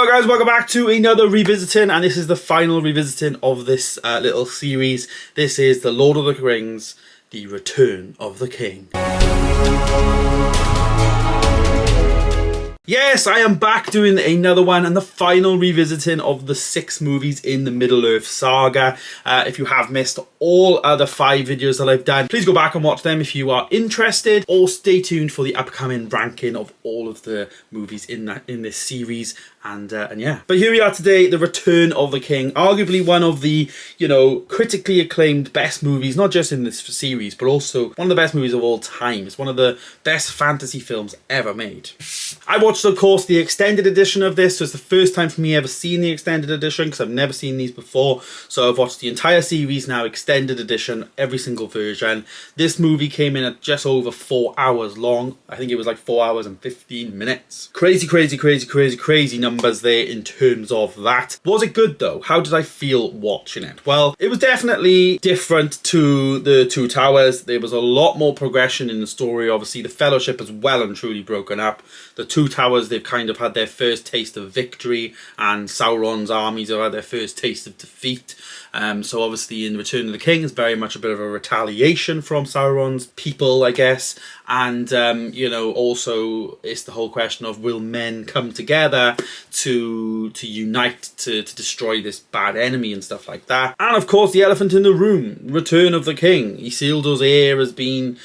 Hello guys, welcome back to another revisiting, and this is the final revisiting of this little series. This is The Lord of the Rings, The Return of the King. Yes, I am back doing another one and the final revisiting of the 6 movies in the Middle-earth saga. If you have missed all other 5 videos that I've done, please go back and watch them if you are interested, or stay tuned for the upcoming ranking of all of the movies in this series. And yeah, but here we are today, The Return of the King, arguably one of the, critically acclaimed best movies, not just in this series, but also one of the best movies of all time. It's one of the best fantasy films ever made. I watched, of course, the extended edition of this, so it's the first time for me ever seeing the extended edition, because I've never seen these before. So I've watched the entire series now, extended edition, every single version. This movie came in at just over 4 hours long. I think it was like 4 hours and 15 minutes. Crazy numbers there in terms of that. Was it good though? How did I feel watching it? Well, it was definitely different to the Two Towers. There was a lot more progression in the story. Obviously, the Fellowship is well and truly broken up. The Two Towers, they've kind of had their first taste of victory, and Sauron's armies have had their first taste of defeat. So obviously in Return of the King, it's very much a bit of a retaliation from Sauron's people, I guess. And, also it's the whole question of, will men come together to unite to destroy this bad enemy and stuff like that. And of course, the elephant in the room, Return of the King. Isildur's heir has been...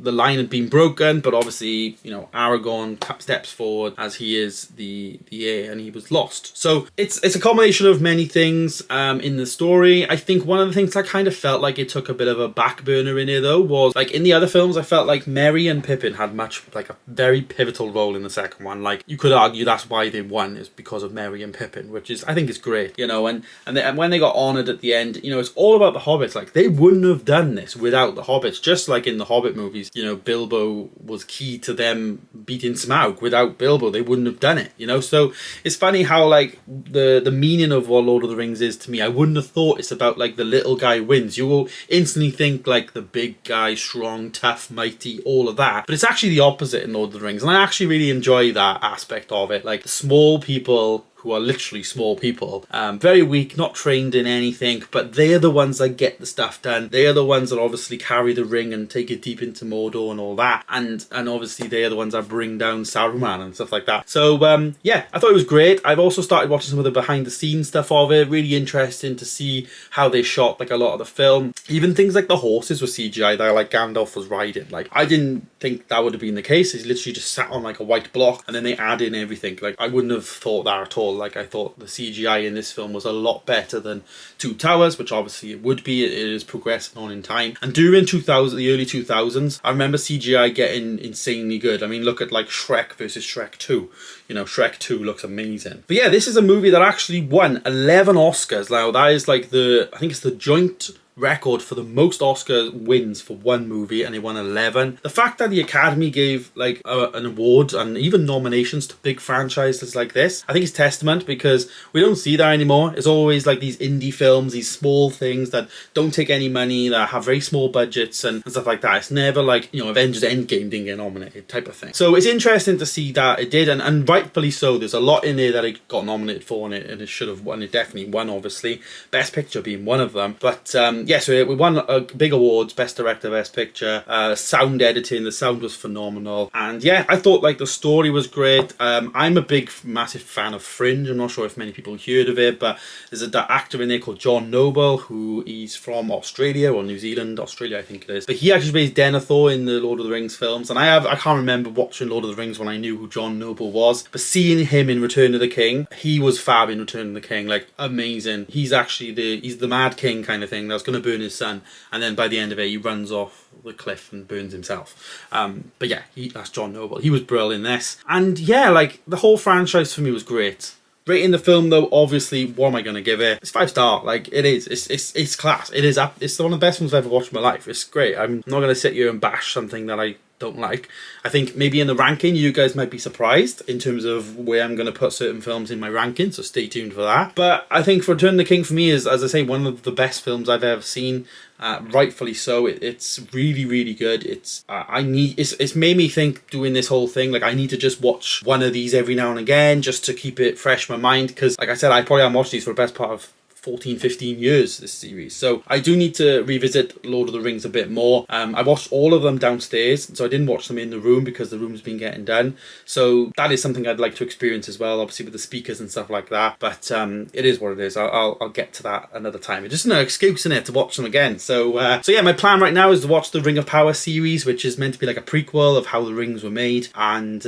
the line had been broken, but obviously, Aragorn steps forward as he is the heir, and he was lost. So it's a combination of many things in the story. I think one of the things I kind of felt like it took a bit of a back burner in here, though, was like in the other films, I felt like Merry and Pippin had a very pivotal role in the second one. Like, you could argue that's why they won, is because of Merry and Pippin, which is, I think, is great, and when they got honoured at the end, it's all about the hobbits. Like, they wouldn't have done this without the hobbits, just like in the Hobbit movies. Bilbo was key to them beating Smaug. Without Bilbo, they wouldn't have done it, So it's funny how, like, the meaning of what Lord of the Rings is to me, I wouldn't have thought it's about, like, the little guy wins. You will instantly think, like, the big guy, strong, tough, mighty, all of that. But it's actually the opposite in Lord of the Rings. And I actually really enjoy that aspect of it. Like, the small people who are literally small people, very weak, not trained in anything, but they're the ones that get the stuff done. They are the ones that obviously carry the ring and take it deep into Mordor and all that, and obviously they are the ones that bring down Saruman and stuff like that. So yeah, I thought it was great. I've also started watching some of the behind the scenes stuff of it. Really interesting to see how they shot like a lot of the film. Even things like the horses were CGI that like Gandalf was riding. Like, I didn't think that would have been the case. He's literally just sat on like a white block, and then they add in everything. Like, I wouldn't have thought that at all. Like, I thought the CGI in this film was a lot better than Two Towers, which obviously it would be. It is progressing on in time. And during the early 2000s, I remember CGI getting insanely good. I mean, look at like Shrek versus Shrek 2. Shrek 2 looks amazing. But yeah, this is a movie that actually won 11 Oscars. Now, that is like I think it's the joint record for the most Oscar wins for one movie, and they won 11. The fact that the Academy gave like an award and even nominations to big franchises like this, I think is testament, because we don't see that anymore. It's always like these indie films, these small things that don't take any money, that have very small budgets and stuff like that. It's never like, Avengers Endgame didn't get nominated type of thing. So it's interesting to see that it did, and rightfully so. There's a lot in there that it got nominated for, and it should have won. It definitely won, obviously. Best Picture being one of them. But yeah, so we won big awards, Best Director, Best Picture, sound editing, the sound was phenomenal. And yeah, I thought like the story was great. I'm a massive fan of Fringe. I'm not sure if many people heard of it, but there's an actor in there called John Noble, who is from Australia, or New Zealand, Australia I think it is. But he actually plays Denethor in the Lord of the Rings films, and I can't remember watching Lord of the Rings when I knew who John Noble was, but seeing him in Return of the King, he was fab in Return of the King, like amazing. He's actually he's the Mad King kind of thing that's going to burn his son, and then by the end of it he runs off the cliff and burns himself. But yeah, that's John Noble. He was brilliant in this. And yeah, like the whole franchise for me was great. Rating the film though, obviously, what am I going to give it? It's 5-star. Like, it is. It's class. It is. It's one of the best films I've ever watched in my life. It's great. I'm not going to sit here and bash something that I don't like. I think maybe in the ranking you guys might be surprised in terms of where I'm going to put certain films in my ranking, so stay tuned for that. But I think for Return of the King for me is, as I say, one of the best films I've ever seen. Rightfully so. It's really, really good. It's made me think, doing this whole thing, like I need to just watch one of these every now and again just to keep it fresh in my mind, because like I said, I probably haven't watched these for the best part of 14, 15 years, this series. So I do need to revisit Lord of the Rings a bit more. I watched all of them downstairs, so I didn't watch them in the room because the room's been getting done. So that is something I'd like to experience as well, obviously with the speakers and stuff like that. But it is what it is. I'll get to that another time. It's just no excuse in it to watch them again. So yeah, my plan right now is to watch the Ring of Power series, which is meant to be like a prequel of how the rings were made. And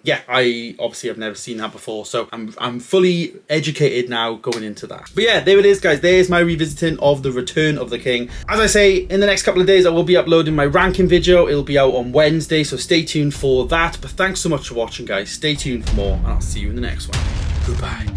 yeah, I obviously have never seen that before, so I'm fully educated now going into that. But yeah, there it is, guys. There's my revisiting of the Return of the King. As I say, in the next couple of days I will be uploading my ranking video. It'll be out on Wednesday, so stay tuned for that. But thanks so much for watching, guys. Stay tuned for more, and I'll see you in the next one. Goodbye.